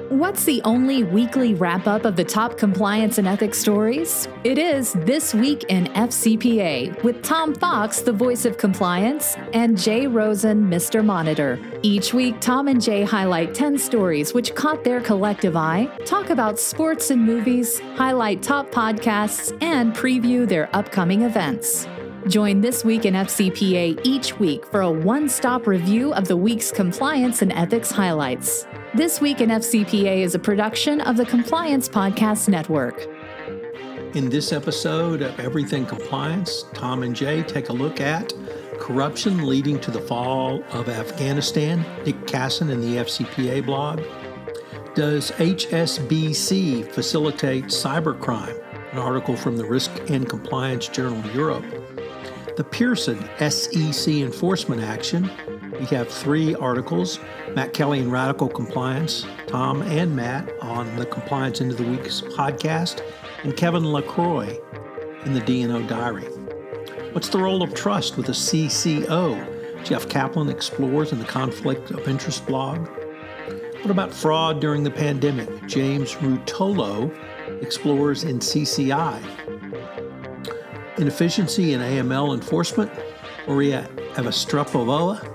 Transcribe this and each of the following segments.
What's the only weekly wrap-up of the top compliance and ethics stories? It is This Week in FCPA with Tom Fox, the voice of compliance, and Jay Rosen, Mr. Monitor. Each week, Tom and Jay highlight 10 stories which caught their collective eye, talk about sports and movies, highlight top podcasts, and preview their upcoming events. Join This Week in FCPA each week for a one-stop review of the week's compliance and ethics highlights. This Week in FCPA is a production of the Compliance Podcast Network. In this episode of Everything Compliance, Tom and Jay take a look at corruption leading to the fall of Afghanistan, Dick Casson in the FCPA blog. Does HSBC facilitate cybercrime? An article from the Risk and Compliance Journal Europe. The Pearson SEC enforcement action. We have 3 articles, Matt Kelly in Radical Compliance, Tom and Matt on the Compliance Into the Week's podcast, and Kevin LaCroix in the D&O Diary. What's the role of trust with a CCO? Jeff Kaplan explores in the Conflict of Interest blog. What about fraud during the pandemic? James Rutolo explores in CCI. Inefficiency in AML enforcement. Maria Evastropova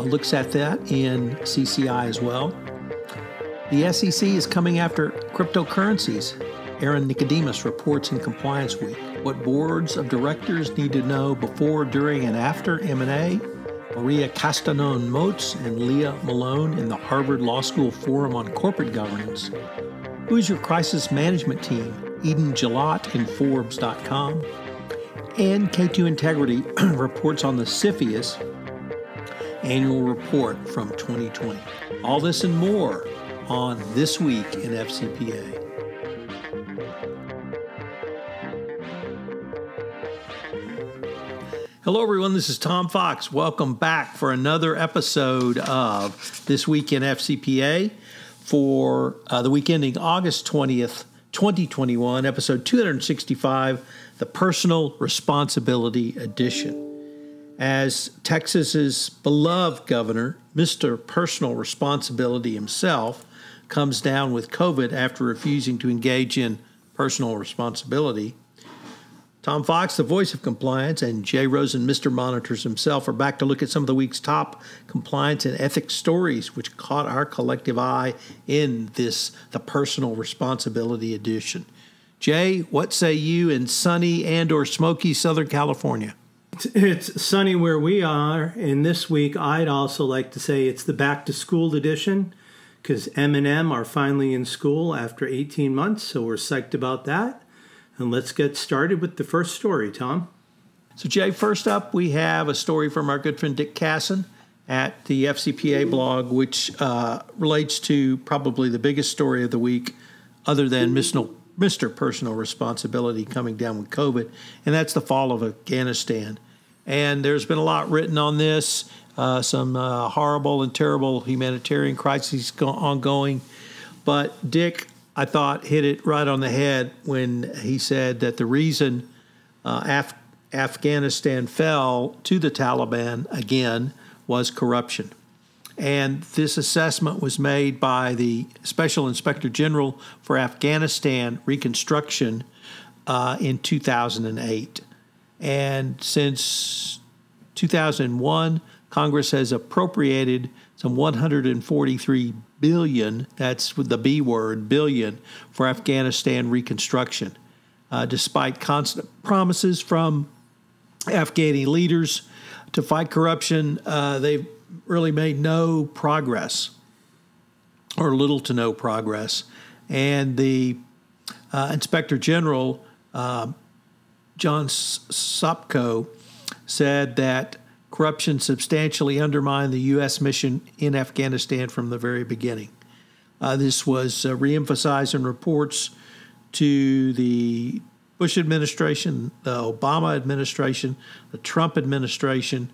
looks at that in CCI as well. The SEC is coming after cryptocurrencies. Aaron Nicodemus reports in Compliance Week. What boards of directors need to know before, during, and after M&A. Maria Castanon-Motes and Leah Malone in the Harvard Law School Forum on Corporate Governance. Who's your crisis management team? Eden Gillot in Forbes.com. And K2 Integrity reports on the CFIUS annual report from 2020. All this and more on This Week in FCPA. Hello, everyone. This is Tom Fox. Welcome back for another episode of This Week in FCPA for the week ending August 20th, 2021, episode 265, the Personal Responsibility Edition. As Texas's beloved governor, Mr. Personal Responsibility himself, comes down with COVID after refusing to engage in personal responsibility, Tom Fox, the voice of compliance, and Jay Rosen, Mr. Monitors himself, are back to look at some of the week's top compliance and ethics stories which caught our collective eye in the Personal Responsibility Edition. Jay, what say you in sunny and or smoky Southern California? It's sunny where we are, and this week I'd also like to say it's the back to school edition because M&M are finally in school after 18 months, so we're psyched about that. And let's get started with the first story, Tom. So Jay, first up we have a story from our good friend Dick Casson at the FCPA blog, which relates to probably the biggest story of the week other than Mr. Personal Responsibility coming down with COVID, and that's the fall of Afghanistan. And there's been a lot written on this, some horrible and terrible humanitarian crises ongoing. But Dick, I thought, hit it right on the head when he said that the reason Afghanistan fell to the Taliban again was corruption. And this assessment was made by the Special Inspector General for Afghanistan Reconstruction in 2008. And since 2001, Congress has appropriated some $143 billion, that's the B word, billion, for Afghanistan reconstruction. Despite constant promises from Afghani leaders to fight corruption, they've really made no progress, or little to no progress. And the Inspector General, John Sopko, said that corruption substantially undermined the U.S. mission in Afghanistan from the very beginning. This was reemphasized in reports to the Bush administration, the Obama administration, the Trump administration,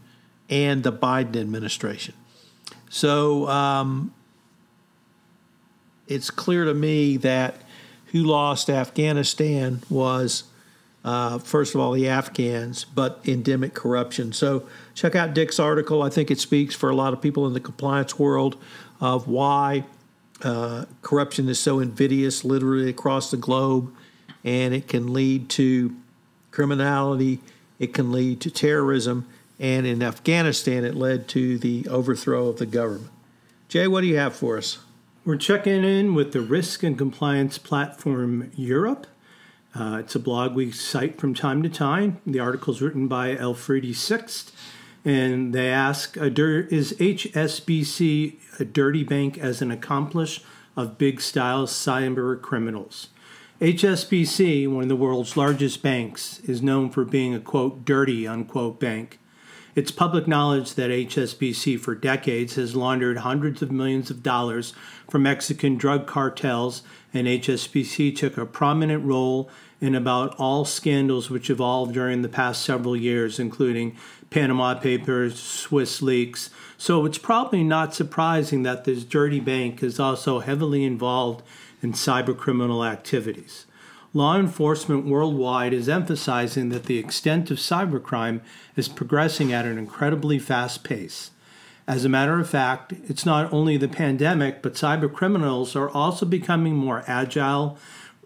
and the Biden administration. So it's clear to me that who lost Afghanistan was, first of all, the Afghans, but endemic corruption. So check out Dick's article. I think it speaks for a lot of people in the compliance world of why corruption is so invidious literally across the globe, and it can lead to criminality, it can lead to terrorism, and in Afghanistan it led to the overthrow of the government. Jay, what do you have for us? We're checking in with the risk and compliance platform Europe. It's a blog we cite from time to time. The article is written by Elfriede Sixt, and they ask, is HSBC a dirty bank as an accomplice of big-style cyber criminals? HSBC, one of the world's largest banks, is known for being a, quote, dirty, unquote, bank. It's public knowledge that HSBC for decades has laundered hundreds of millions of dollars from Mexican drug cartels, and HSBC took a prominent role in about all scandals which evolved during the past several years, including Panama Papers, Swiss leaks. So it's probably not surprising that this dirty bank is also heavily involved in cybercriminal activities. Law enforcement worldwide is emphasizing that the extent of cybercrime is progressing at an incredibly fast pace. As a matter of fact, it's not only the pandemic, but cybercriminals are also becoming more agile,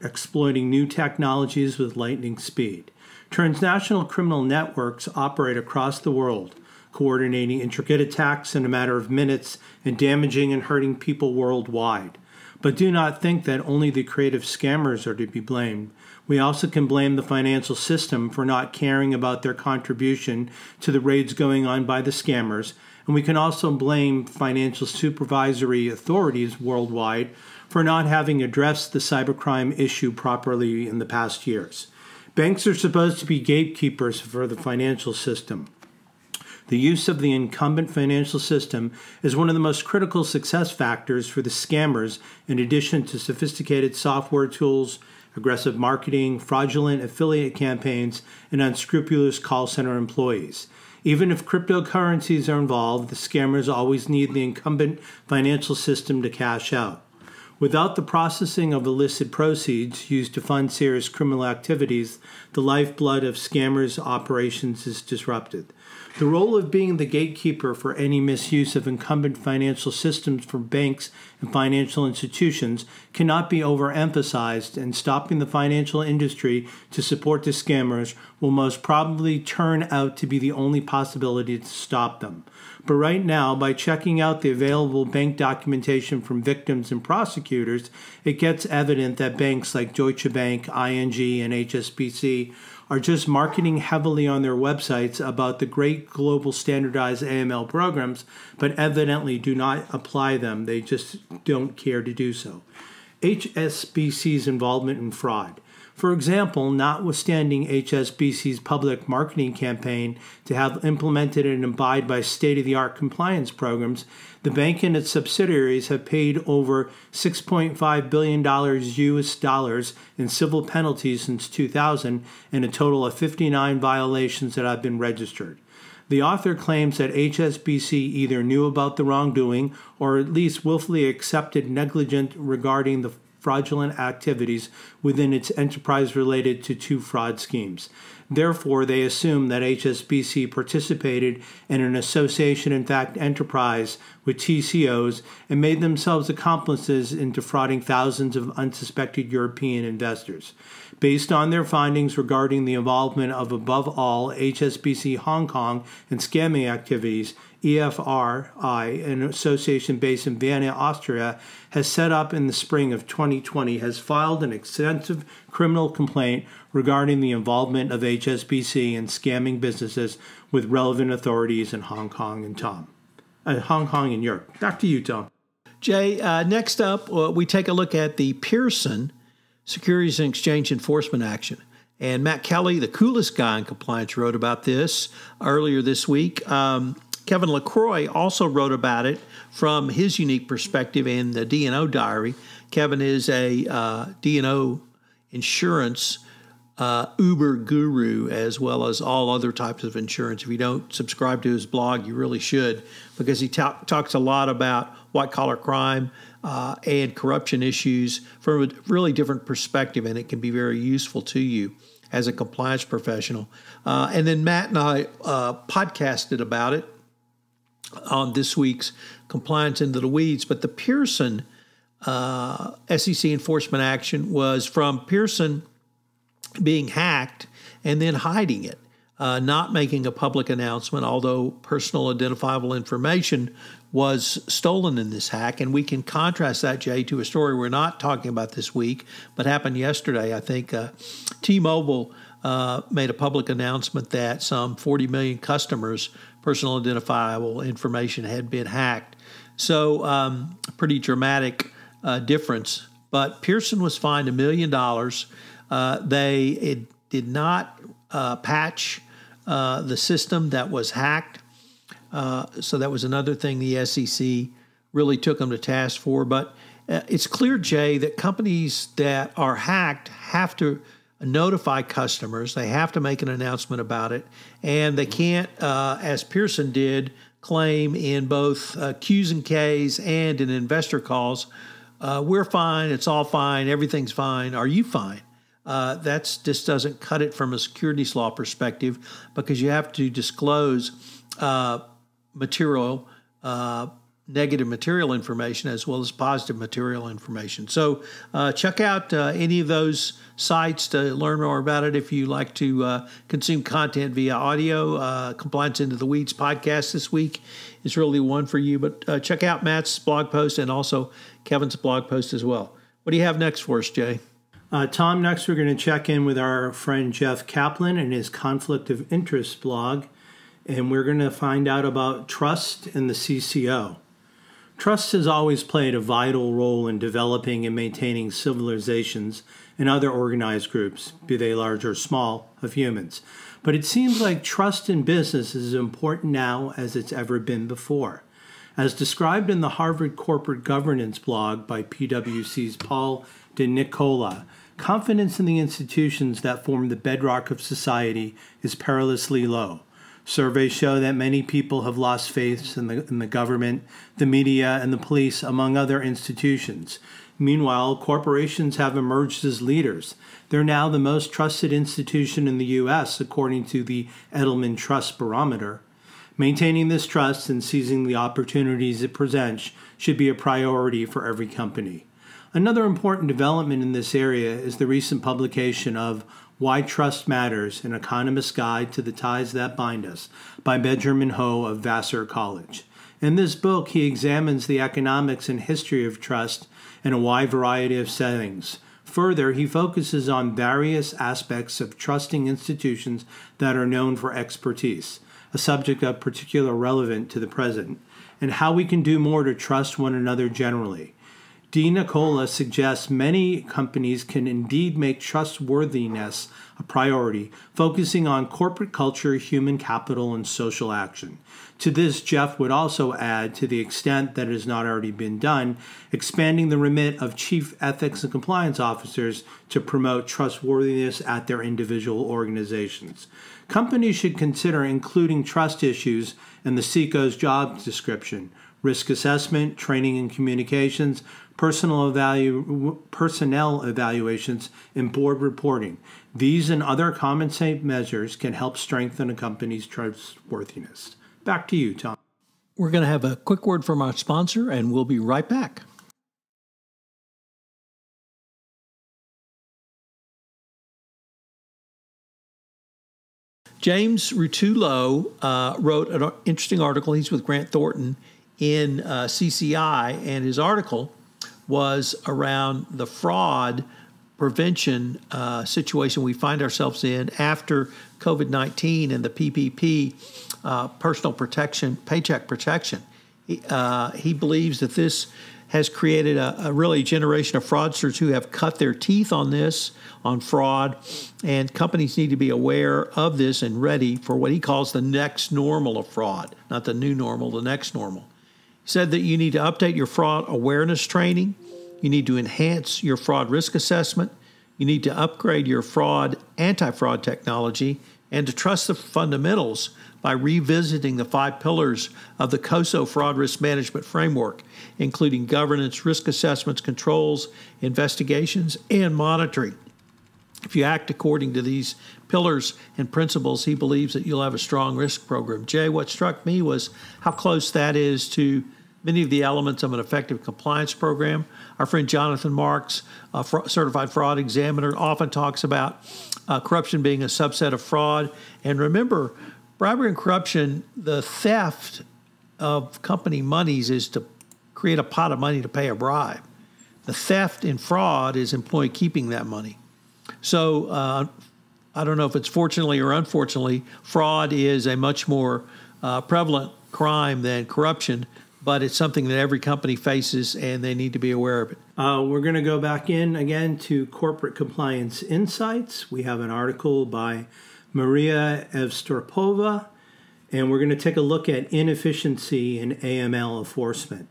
exploiting new technologies with lightning speed. Transnational criminal networks operate across the world, coordinating intricate attacks in a matter of minutes and damaging and hurting people worldwide. But do not think that only the creative scammers are to be blamed. We also can blame the financial system for not caring about their contribution to the raids going on by the scammers, and we can also blame financial supervisory authorities worldwide for not having addressed the cybercrime issue properly in the past years. Banks are supposed to be gatekeepers for the financial system. The use of the incumbent financial system is one of the most critical success factors for the scammers, in addition to sophisticated software tools, aggressive marketing, fraudulent affiliate campaigns, and unscrupulous call center employees. Even if cryptocurrencies are involved, the scammers always need the incumbent financial system to cash out. Without the processing of illicit proceeds used to fund serious criminal activities, the lifeblood of scammers' operations is disrupted. The role of being the gatekeeper for any misuse of incumbent financial systems for banks and financial institutions cannot be overemphasized, and stopping the financial industry to support the scammers will most probably turn out to be the only possibility to stop them. But right now, by checking out the available bank documentation from victims and prosecutors, it gets evident that banks like Deutsche Bank, ING, and HSBC are just marketing heavily on their websites about the great global standardized AML programs, but evidently do not apply them. They just don't care to do so. HSBC's involvement in fraud. For example, notwithstanding HSBC's public marketing campaign to have implemented and abide by state-of-the-art compliance programs, the bank and its subsidiaries have paid over $6.5 billion US dollars in civil penalties since 2000, and a total of 59 violations that have been registered. The author claims that HSBC either knew about the wrongdoing or at least willfully accepted negligence regarding the fraudulent activities within its enterprise related to two fraud schemes. Therefore, they assume that HSBC participated in an association in fact enterprise with TCOs and made themselves accomplices in defrauding thousands of unsuspected European investors. Based on their findings regarding the involvement of, above all, HSBC Hong Kong in scamming activities, EFRI, an association based in Vienna, Austria, has set up in the spring of 2020, has filed an extensive criminal complaint regarding the involvement of HSBC in scamming businesses with relevant authorities in Hong Kong and Europe. Back to you, Tom. Jay, next up, we take a look at the Pearson Securities and Exchange Enforcement Action. And Matt Kelly, the coolest guy in compliance, wrote about this earlier this week. Kevin LaCroix also wrote about it from his unique perspective in the D&O Diary. Kevin is a D&O insurance uber guru, as well as all other types of insurance. If you don't subscribe to his blog, you really should, because he talks a lot about white-collar crime and corruption issues from a really different perspective, and it can be very useful to you as a compliance professional. And then Matt and I podcasted about it on this week's Compliance Into the Weeds. But the Pearson SEC enforcement action was from Pearson being hacked and then hiding it, not making a public announcement, although personal identifiable information was stolen in this hack. And we can contrast that, Jay, to a story we're not talking about this week, but happened yesterday. I think T-Mobile made a public announcement that some 40 million customers' personal identifiable information had been hacked. So pretty dramatic difference. But Pearson was fined $1 million. They did not patch the system that was hacked. So that was another thing the SEC really took them to task for. But it's clear, Jay, that companies that are hacked have to notify customers. They have to make an announcement about it. And they can't, as Pearson did, claim in both Qs and Ks and in investor calls, we're fine, it's all fine, everything's fine, are you fine? That just doesn't cut it from a securities law perspective, because you have to disclose material, negative material information as well as positive material information. So check out any of those sites to learn more about it. If you like to consume content via audio, Compliance Into the Weeds podcast this week is really one for you. But check out Matt's blog post and also Kevin's blog post as well. What do you have next for us, Jay? Tom, next we're going to check in with our friend Jeff Kaplan and his Conflict of Interest blog, and we're going to find out about trust and the CCO. Trust has always played a vital role in developing and maintaining civilizations and other organized groups, be they large or small, of humans. But it seems like trust in business is as important now as it's ever been before. As described in the Harvard Corporate Governance blog by PwC's Paul De Nicola, confidence in the institutions that form the bedrock of society is perilously low. Surveys show that many people have lost faith in the government, the media, and the police, among other institutions. Meanwhile, corporations have emerged as leaders. They're now the most trusted institution in the U.S., according to the Edelman Trust Barometer. Maintaining this trust and seizing the opportunities it presents should be a priority for every company. Another important development in this area is the recent publication of Why Trust Matters, An Economist's Guide to the Ties That Bind Us by Benjamin Ho of Vassar College. In this book, he examines the economics and history of trust in a wide variety of settings. Further, he focuses on various aspects of trusting institutions that are known for expertise, a subject of particular relevance to the present, and how we can do more to trust one another generally. De Nicola suggests many companies can indeed make trustworthiness a priority, focusing on corporate culture, human capital, and social action. To this, Jeff would also add, to the extent that it has not already been done, expanding the remit of chief ethics and compliance officers to promote trustworthiness at their individual organizations. Companies should consider including trust issues in the CECO's job description, risk assessment, training and communications, personnel evaluations, and board reporting. These and other common sense measures can help strengthen a company's trustworthiness. Back to you, Tom. We're going to have a quick word from our sponsor, and we'll be right back. James Rutullo wrote an interesting article. He's with Grant Thornton in CCI, and his article was around the fraud prevention situation we find ourselves in after COVID-19 and the PPP, personal protection, paycheck protection. He believes that this has created a really generation of fraudsters who have cut their teeth on this, on fraud, and companies need to be aware of this and ready for what he calls the next normal of fraud, not the new normal, the next normal. He said that you need to update your fraud awareness training, you need to enhance your fraud risk assessment, you need to upgrade your anti-fraud technology, and to trust the fundamentals by revisiting the 5 pillars of the COSO fraud risk management framework, including governance, risk assessments, controls, investigations, and monitoring. If you act according to these pillars and principles, he believes that you'll have a strong risk program. Jay, what struck me was how close that is to many of the elements of an effective compliance program. Our friend Jonathan Marks, a certified fraud examiner, often talks about corruption being a subset of fraud. And remember, bribery and corruption, the theft of company monies is to create a pot of money to pay a bribe. The theft and fraud is employee keeping that money. So I don't know if it's fortunately or unfortunately, fraud is a much more prevalent crime than corruption, but it's something that every company faces and they need to be aware of it. We're going to go back in again to Corporate Compliance Insights. We have an article by Maria Evstropova, and we're going to take a look at inefficiency in AML enforcement.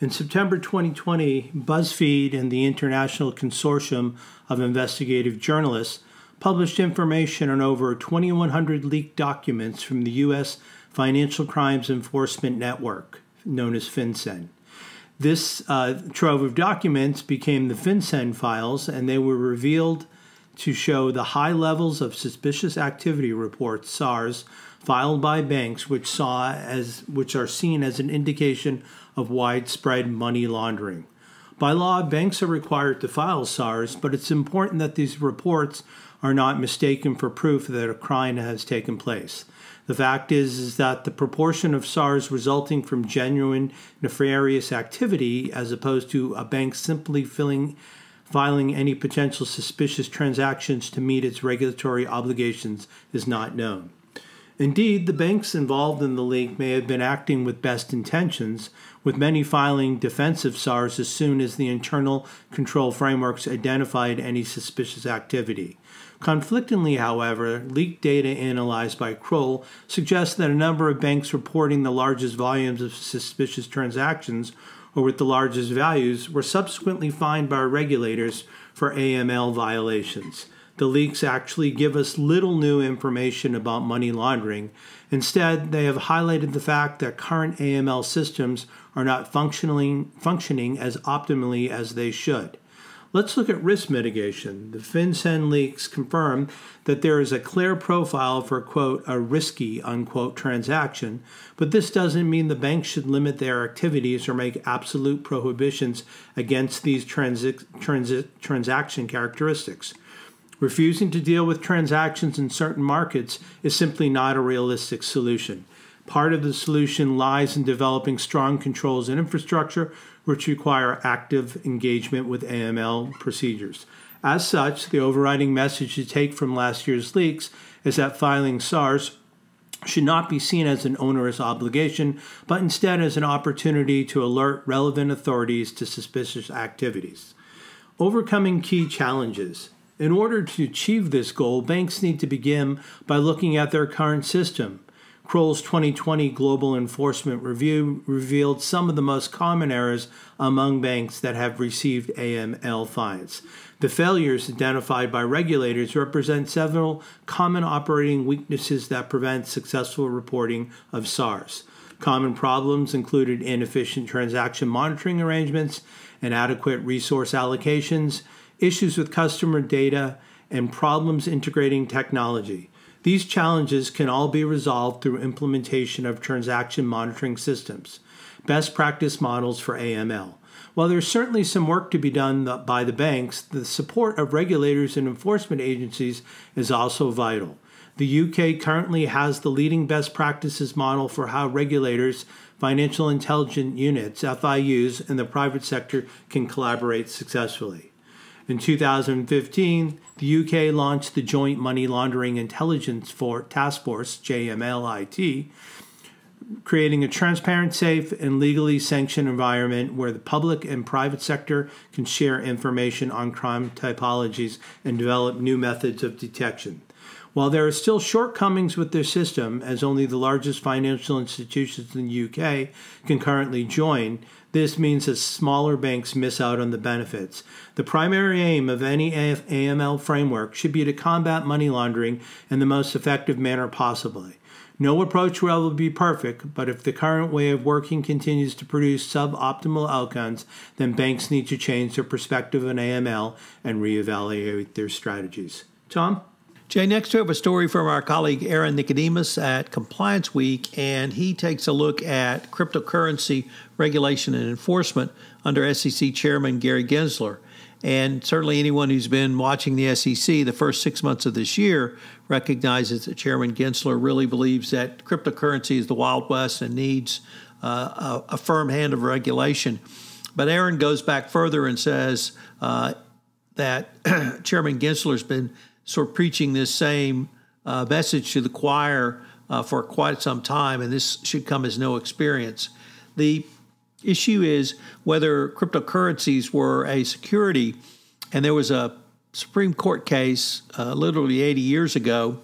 In September 2020, BuzzFeed and the International Consortium of Investigative Journalists published information on over 2,100 leaked documents from the U.S. Financial Crimes Enforcement Network, known as FinCEN. This trove of documents became the FinCEN files, and they were revealed to show the high levels of suspicious activity reports, SARS, filed by banks, which are seen as an indication of widespread money laundering. By law, banks are required to file SARS, but it's important that these reports are not mistaken for proof that a crime has taken place. The fact is that the proportion of SARS resulting from genuine nefarious activity, as opposed to a bank simply filing any potential suspicious transactions to meet its regulatory obligations, is not known. Indeed, the banks involved in the leak may have been acting with best intentions, with many filing defensive SARS as soon as the internal control frameworks identified any suspicious activity. Conflictingly, however, leaked data analyzed by Kroll suggests that a number of banks reporting the largest volumes of suspicious transactions or with the largest values were subsequently fined by regulators for AML violations. The leaks actually give us little new information about money laundering. Instead, they have highlighted the fact that current AML systems are not functioning as optimally as they should. Let's look at risk mitigation. The FinCEN leaks confirm that there is a clear profile for, quote, a risky, unquote, transaction, but this doesn't mean the banks should limit their activities or make absolute prohibitions against these transaction characteristics. Refusing to deal with transactions in certain markets is simply not a realistic solution. Part of the solution lies in developing strong controls and infrastructure, which require active engagement with AML procedures. As such, the overriding message to take from last year's leaks is that filing SARS should not be seen as an onerous obligation, but instead as an opportunity to alert relevant authorities to suspicious activities. Overcoming key challenges. In order to achieve this goal, banks need to begin by looking at their current system. Kroll's 2020 Global Enforcement Review revealed some of the most common errors among banks that have received AML fines. The failures identified by regulators represent several common operating weaknesses that prevent successful reporting of SARS. Common problems included inefficient transaction monitoring arrangements, inadequate resource allocations, issues with customer data, and problems integrating technology. These challenges can all be resolved through implementation of transaction monitoring systems, best practice models for AML. While there's certainly some work to be done by the banks, the support of regulators and enforcement agencies is also vital. The UK currently has the leading best practices model for how regulators, financial intelligence units, FIUs, and the private sector can collaborate successfully. In 2015, the UK launched the Joint Money Laundering Intelligence Task Force, JMLIT, creating a transparent, safe, and legally sanctioned environment where the public and private sector can share information on crime typologies and develop new methods of detection. While there are still shortcomings with their system, as only the largest financial institutions in the UK can currently join, this means that smaller banks miss out on the benefits. The primary aim of any AML framework should be to combat money laundering in the most effective manner possible. No approach will ever be perfect, but if the current way of working continues to produce suboptimal outcomes, then banks need to change their perspective on AML and reevaluate their strategies. Tom? Jay, next we have a story from our colleague Aaron Nicodemus at Compliance Week, and he takes a look at cryptocurrency regulation and enforcement under SEC Chairman Gary Gensler. And certainly anyone who's been watching the SEC the first 6 months of this year recognizes that Chairman Gensler really believes that cryptocurrency is the Wild West and needs a firm hand of regulation. But Aaron goes back further and says that Chairman Gensler's been sort of preaching this same message to the choir for quite some time, and this should come as no experience. The issue is whether cryptocurrencies were a security, and there was a Supreme Court case literally 80 years ago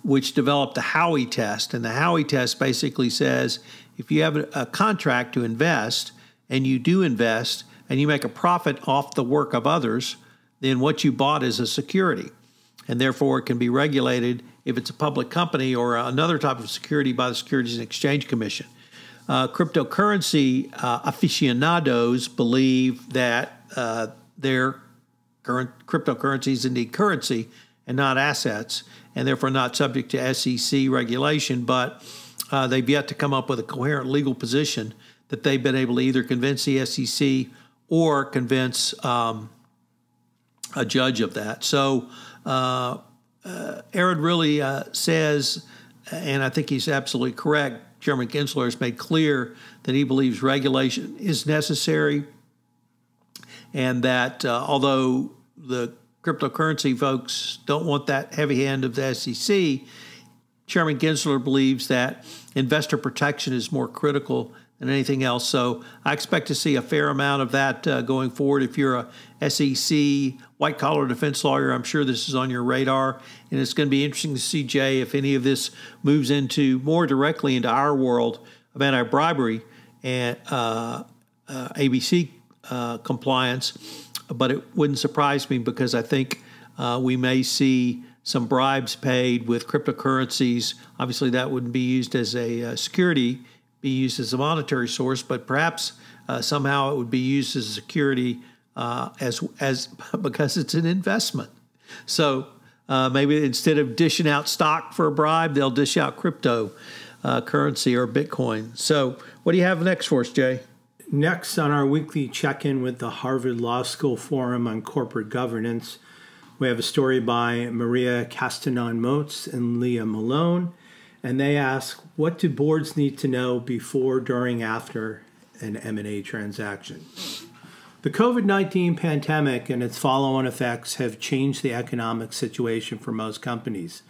which developed the Howey test, and the Howey test basically says if you have a contract to invest, and you do invest, and you make a profit off the work of others, then what you bought is a security, and therefore it can be regulated if it's a public company or another type of security by the Securities and Exchange Commission. Cryptocurrency aficionados believe that their current cryptocurrency is indeed currency and not assets, and therefore not subject to SEC regulation, but they've yet to come up with a coherent legal position that they've been able to either convince the SEC or convince a judge of that. So Aaron really says, and I think he's absolutely correct, Chairman Gensler has made clear that he believes regulation is necessary, and that although the cryptocurrency folks don't want that heavy hand of the SEC, Chairman Gensler believes that investor protection is more critical than anything else. So I expect to see a fair amount of that going forward. If you're a SEC white-collar defense lawyer, I'm sure this is on your radar. And it's going to be interesting to see, Jay, if any of this moves into more directly into our world of anti-bribery and ABC compliance. But it wouldn't surprise me because I think we may see some bribes paid with cryptocurrencies. Obviously, that wouldn't be used as a security, be used as a monetary source, but perhaps somehow it would be used as a security as because it's an investment. So maybe instead of dishing out stock for a bribe, they'll dish out crypto currency or Bitcoin. So what do you have next for us, Jay? Next on our weekly check-in with the Harvard Law School Forum on Corporate Governance, we have a story by Maria Castanon-Motes and Leah Malone, and they ask, what do boards need to know before, during, after an M&A transaction? The COVID-19 pandemic and its follow-on effects have changed the economic situation for most companies.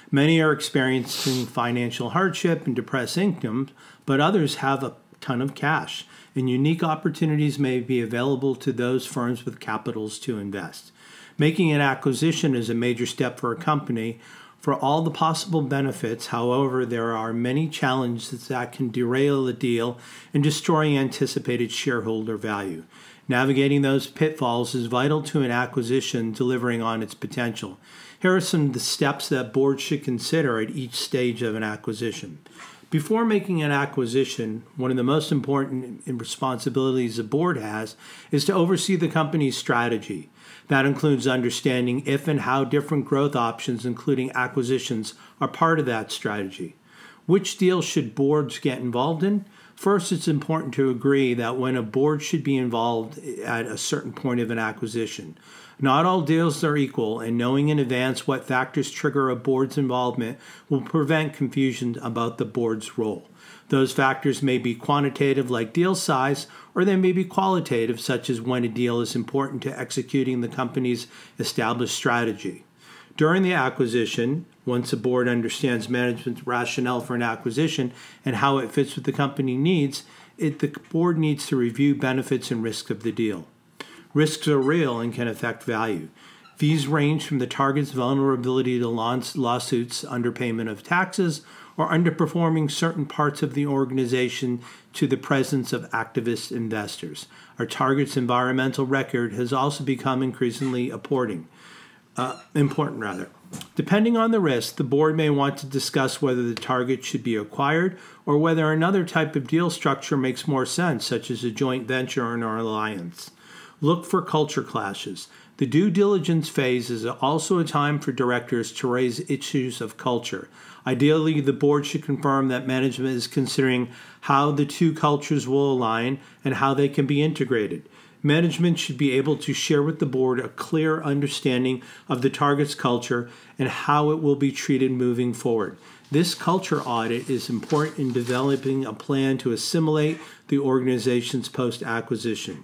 Many are experiencing financial hardship and depressed income, but others have a ton of cash, and unique opportunities may be available to those firms with capitals to invest. Making an acquisition is a major step for a company for all the possible benefits. However, there are many challenges that can derail the deal and destroy anticipated shareholder value. Navigating those pitfalls is vital to an acquisition delivering on its potential. Here are some of the steps that boards should consider at each stage of an acquisition. Before making an acquisition, one of the most important responsibilities a board has is to oversee the company's strategy. That includes understanding if and how different growth options, including acquisitions, are part of that strategy. Which deals should boards get involved in? First, it's important to agree that when a board should be involved at a certain point of an acquisition. Not all deals are equal, and knowing in advance what factors trigger a board's involvement will prevent confusion about the board's role. Those factors may be quantitative, like deal size, or they may be qualitative, such as when a deal is important to executing the company's established strategy. During the acquisition, once a board understands management's rationale for an acquisition and how it fits with the company needs, the board needs to review benefits and risks of the deal. Risks are real and can affect value. These range from the target's vulnerability to lawsuits, underpayment of taxes, or underperforming certain parts of the organization to the presence of activist investors. Our target's environmental record has also become increasingly important. Depending on the risk, the board may want to discuss whether the target should be acquired or whether another type of deal structure makes more sense, such as a joint venture or an alliance. Look for culture clashes. The due diligence phase is also a time for directors to raise issues of culture. Ideally, the board should confirm that management is considering how the two cultures will align and how they can be integrated. Management should be able to share with the board a clear understanding of the target's culture and how it will be treated moving forward. This culture audit is important in developing a plan to assimilate the organization's post-acquisition.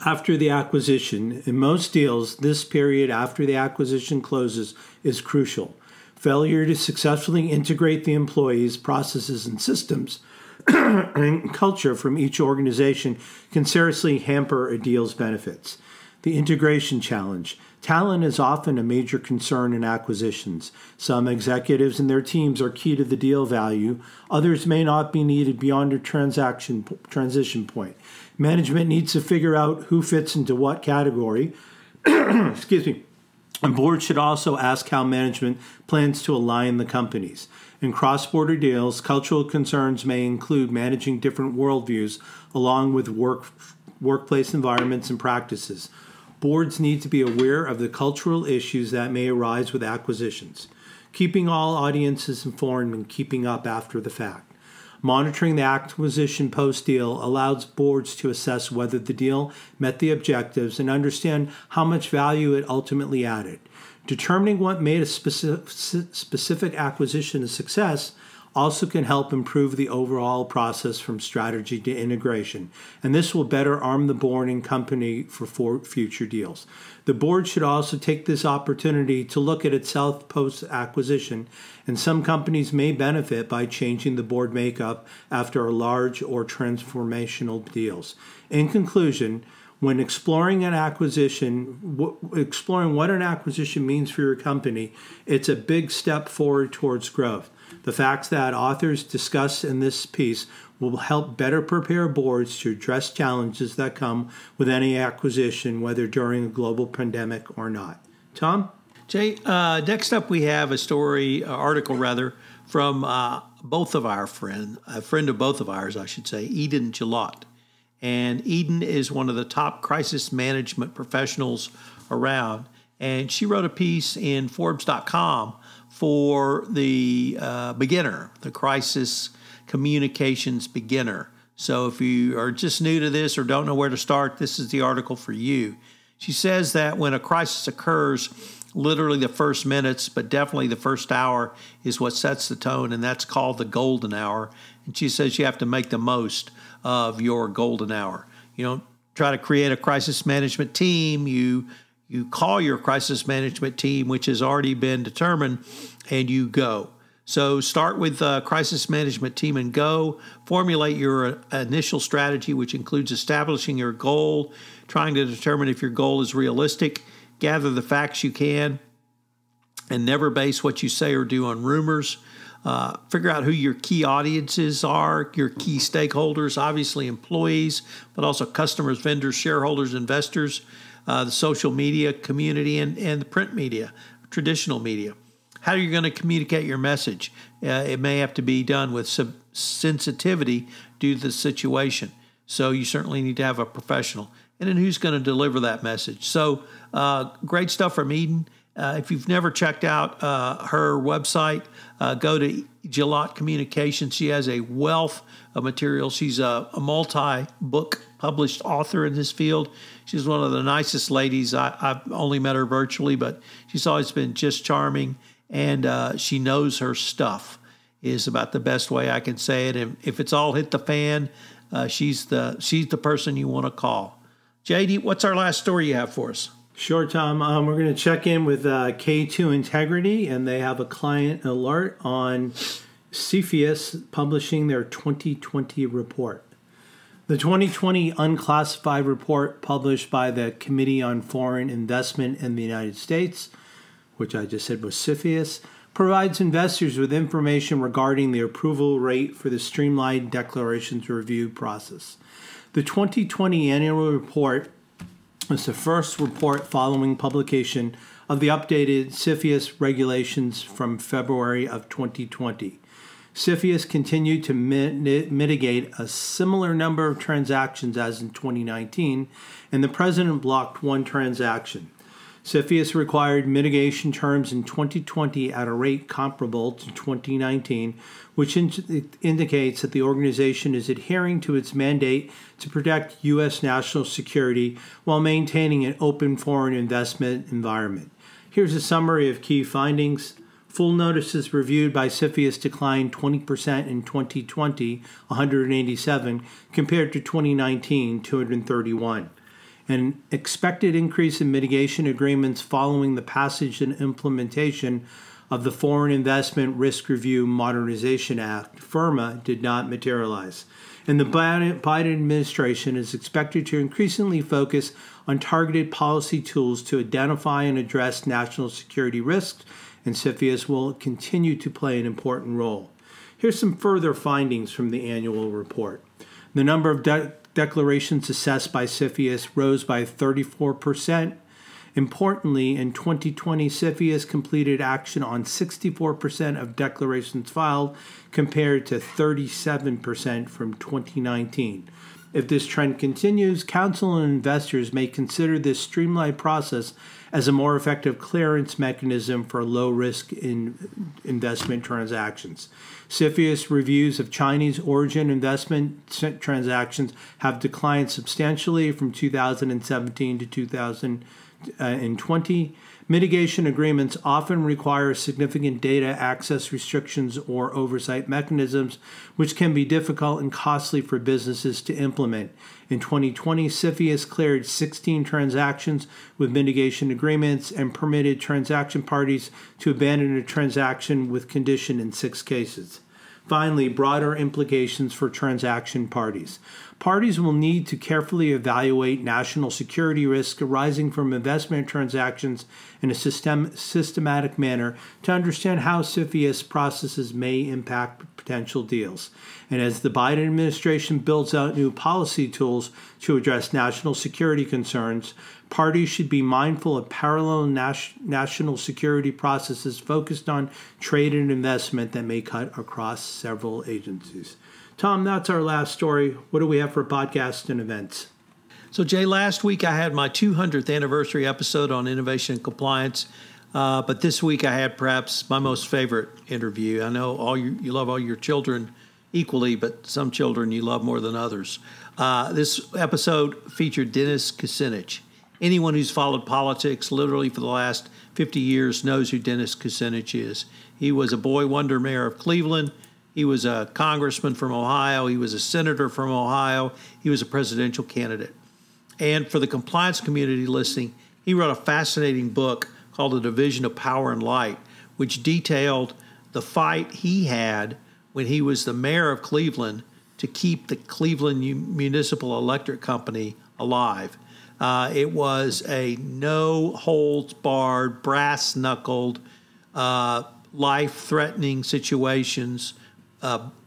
After the acquisition, in most deals, this period after the acquisition closes is crucial. Failure to successfully integrate the employees, processes, and systems and culture from each organization can seriously hamper a deal's benefits. The integration challenge. Talent is often a major concern in acquisitions. Some executives and their teams are key to the deal value. Others may not be needed beyond a transition point. Management needs to figure out who fits into what category. Excuse me. And board should also ask how management plans to align the companies. In cross-border deals, cultural concerns may include managing different worldviews along with workplace environments and practices. Boards need to be aware of the cultural issues that may arise with acquisitions, keeping all audiences informed and keeping up after the fact. Monitoring the acquisition post-deal allows boards to assess whether the deal met the objectives and understand how much value it ultimately added. Determining what made a specific acquisition a success also can help improve the overall process from strategy to integration, and this will better arm the board and company for future deals. The board should also take this opportunity to look at itself post-acquisition, and some companies may benefit by changing the board makeup after a large or transformational deals. In conclusion, when exploring an acquisition, exploring what an acquisition means for your company, it's a big step forward towards growth. The facts that authors discuss in this piece will help better prepare boards to address challenges that come with any acquisition, whether during a global pandemic or not. Tom? Jay, next up we have a article from both of our a friend of both of ours, I should say, Eden Gillot. And Eden is one of the top crisis management professionals around. And she wrote a piece in Forbes.com for the beginner, the crisis communications beginner. So if you are just new to this or don't know where to start, this is the article for you. She says that when a crisis occurs, literally the first minutes, but definitely the first hour is what sets the tone, and that's called the golden hour. And she says you have to make the most of your golden hour. You don't try to create a crisis management team. You call your crisis management team, which has already been determined, and you go. So start with a crisis management team and go. Formulate your initial strategy, which includes establishing your goal, trying to determine if your goal is realistic, gather the facts you can, and never base what you say or do on rumors. Figure out who your key audiences are, your key stakeholders, obviously employees, but also customers, vendors, shareholders, investors, the social media community, and the print media, traditional media. How are you going to communicate your message? It may have to be done with some sensitivity due to the situation. So you certainly need to have a professional. And then who's going to deliver that message? So great stuff from Eden. If you've never checked out her website, go to Gillot Communications. She has a wealth of material. She's a multi-book published author in this field. She's one of the nicest ladies. I've only met her virtually, but she's always been just charming, and she knows her stuff is about the best way I can say it. And if it's all hit the fan, she's the person you want to call. JD, what's our last story you have for us? Sure, Tom. We're going to check in with K2 Integrity, and they have a client alert on CFIUS publishing their 2020 report. The 2020 unclassified report published by the Committee on Foreign Investment in the United States, which I just said was CFIUS, provides investors with information regarding the approval rate for the streamlined declarations review process. The 2020 annual report was the first report following publication of the updated CFIUS regulations from February of 2020. CFIUS continued to mitigate a similar number of transactions as in 2019, and the president blocked one transaction. CFIUS required mitigation terms in 2020 at a rate comparable to 2019, which indicates that the organization is adhering to its mandate to protect U.S. national security while maintaining an open foreign investment environment. Here's a summary of key findings. Full notices reviewed by CFIUS declined 20% in 2020, 187, compared to 2019, 231. An expected increase in mitigation agreements following the passage and implementation of the Foreign Investment Risk Review Modernization Act, FIRMA, did not materialize. And the Biden administration is expected to increasingly focus on targeted policy tools to identify and address national security risks, and CFIUS will continue to play an important role. Here's some further findings from the annual report. The number of declarations assessed by CFIUS rose by 34%. Importantly, in 2020, CFIUS completed action on 64% of declarations filed, compared to 37% from 2019. If this trend continues, counsel and investors may consider this streamlined process as a more effective clearance mechanism for low-risk investment transactions. CFIUS reviews of Chinese origin investment transactions have declined substantially from 2017 to 2020. Mitigation agreements often require significant data access restrictions or oversight mechanisms, which can be difficult and costly for businesses to implement. In 2020, CFIUS cleared 16 transactions with mitigation agreements and permitted transaction parties to abandon a transaction with condition in 6 cases. Finally, broader implications for transaction parties. Parties will need to carefully evaluate national security risk arising from investment transactions in a systematic manner to understand how CFIUS processes may impact potential deals. And as the Biden administration builds out new policy tools to address national security concerns, parties should be mindful of parallel national security processes focused on trade and investment that may cut across several agencies. Tom, that's our last story. What do we have for podcasts and events? So, Jay, last week I had my 200th anniversary episode on innovation and compliance, but this week I had perhaps my most favorite interview. I know you love all your children equally, but some children you love more than others. This episode featured Dennis Kucinich. Anyone who's followed politics literally for the last 50 years knows who Dennis Kucinich is. He was a boy wonder mayor of Cleveland. He was a congressman from Ohio. He was a senator from Ohio. He was a presidential candidate. And for the compliance community listening, he wrote a fascinating book called The Division of Power and Light, which detailed the fight he had when he was the mayor of Cleveland to keep the Cleveland Municipal Electric Company alive. It was a no-holds-barred, brass-knuckled, life-threatening situations,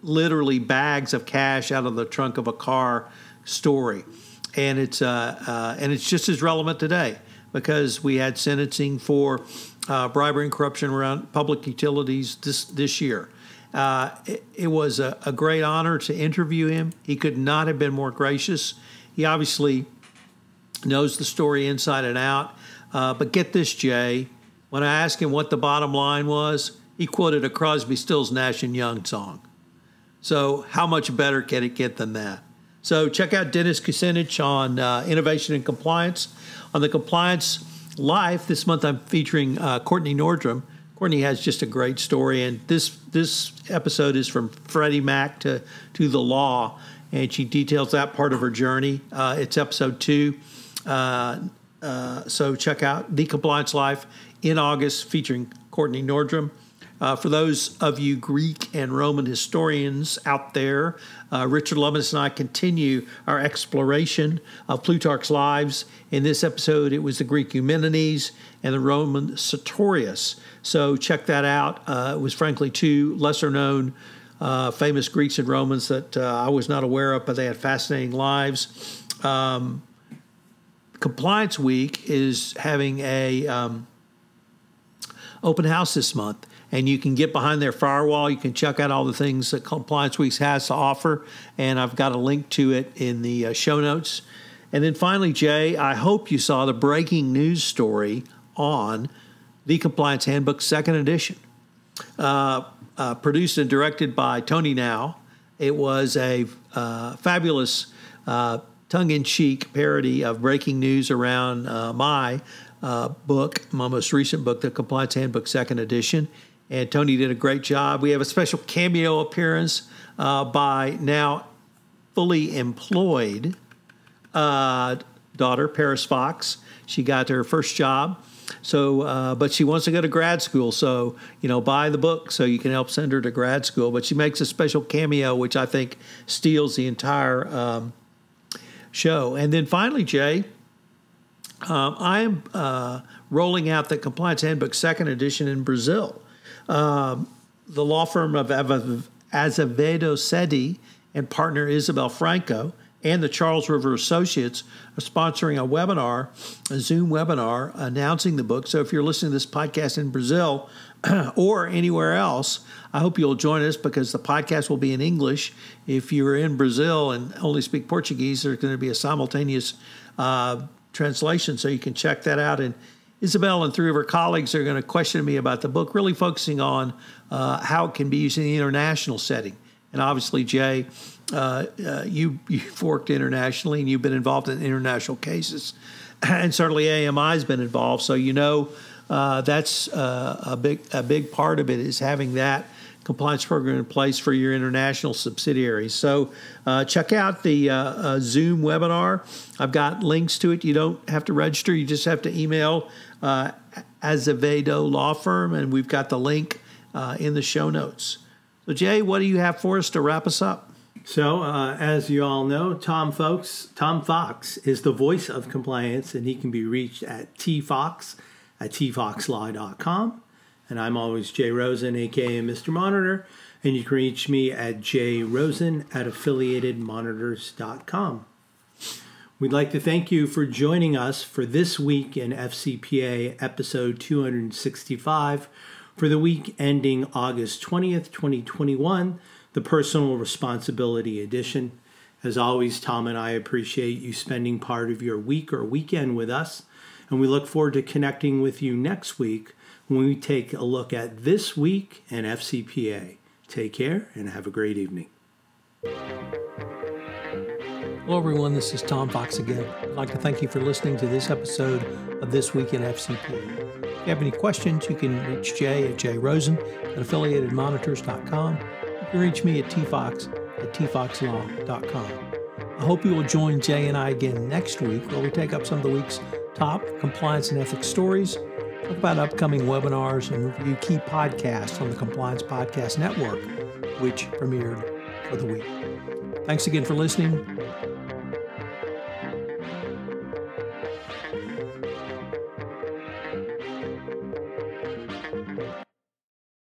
literally bags of cash out of the trunk of a car story. And it's just as relevant today because we had sentencing for bribery and corruption around public utilities this year. It was a great honor to interview him. He could not have been more gracious. He obviously knows the story inside and out. But get this, Jay. When I asked him what the bottom line was, he quoted a Crosby, Stills, Nash & Young song. So how much better can it get than that? So check out Dennis Kucinich on innovation and compliance. On the Compliance Life, this month I'm featuring Courtney Nordrum. Courtney has just a great story, and this episode is from Freddie Mac to the law, and she details that part of her journey. It's episode 2. So check out The Compliance Life in August featuring Courtney Nordrum. For those of you Greek and Roman historians out there, Richard Lomas and I continue our exploration of Plutarch's lives. In this episode, it was the Greek Eumenes and the Roman Sartorius. So check that out. It was frankly 2 lesser-known famous Greeks and Romans that I was not aware of, but they had fascinating lives. Compliance Week is having a open house this month. and you can get behind their firewall. You can check out all the things that Compliance Weeks has to offer, and I've got a link to it in the show notes. And then finally, Jay, I hope you saw the breaking news story on the Compliance Handbook, second edition, produced and directed by Tony Now. It was a fabulous tongue-in-cheek parody of breaking news around my book, my most recent book, the Compliance Handbook, second edition. And Tony did a great job. We have a special cameo appearance by now fully employed daughter, Paris Fox. She got her first job. So, but she wants to go to grad school. So, buy the book so you can help send her to grad school. But she makes a special cameo, which I think steals the entire show. And then finally, Jay, I am rolling out the Compliance Handbook, second edition in Brazil. The law firm of Azevedo Sedi and partner Isabel Franco and the Charles River Associates are sponsoring a webinar, a Zoom webinar, announcing the book. So if you're listening to this podcast in Brazil or anywhere else, I hope you'll join us because the podcast will be in English. If you're in Brazil and only speak Portuguese, there's going to be a simultaneous translation, so you can check that out. And Isabel and three of her colleagues are going to question me about the book, really focusing on how it can be used in the international setting. And obviously, Jay, you've worked internationally and you've been involved in international cases. And certainly AMI's been involved. So that's a big part of it is having that compliance program in place for your international subsidiaries. So check out the Zoom webinar. I've got links to it. You don't have to register. You just have to email Azevedo Law Firm, and we've got the link in the show notes. So, Jay, what do you have for us to wrap us up? So, as you all know, Tom Fox is the voice of compliance, and he can be reached at tfox@tfoxlaw.com. And I'm always Jay Rosen, a.k.a. Mr. Monitor, and you can reach me at jrosen@affiliatedmonitors.com. We'd like to thank you for joining us for This Week in FCPA, episode 265, for the week ending August 20th, 2021, the Personal Responsibility Edition. As always, Tom and I appreciate you spending part of your week or weekend with us, and we look forward to connecting with you next week when we take a look at This Week in FCPA. Take care and have a great evening. Hello, everyone. This is Tom Fox again. I'd like to thank you for listening to this episode of This Week in FCPA. If you have any questions, you can reach Jay at jrosen@affiliatedmonitors.com. You can reach me at tfox@tfoxlaw.com. I hope you will join Jay and I again next week, where we take up some of the week's top compliance and ethics stories, talk about upcoming webinars, and review key podcasts on the Compliance Podcast Network, which premiered for the week. Thanks again for listening.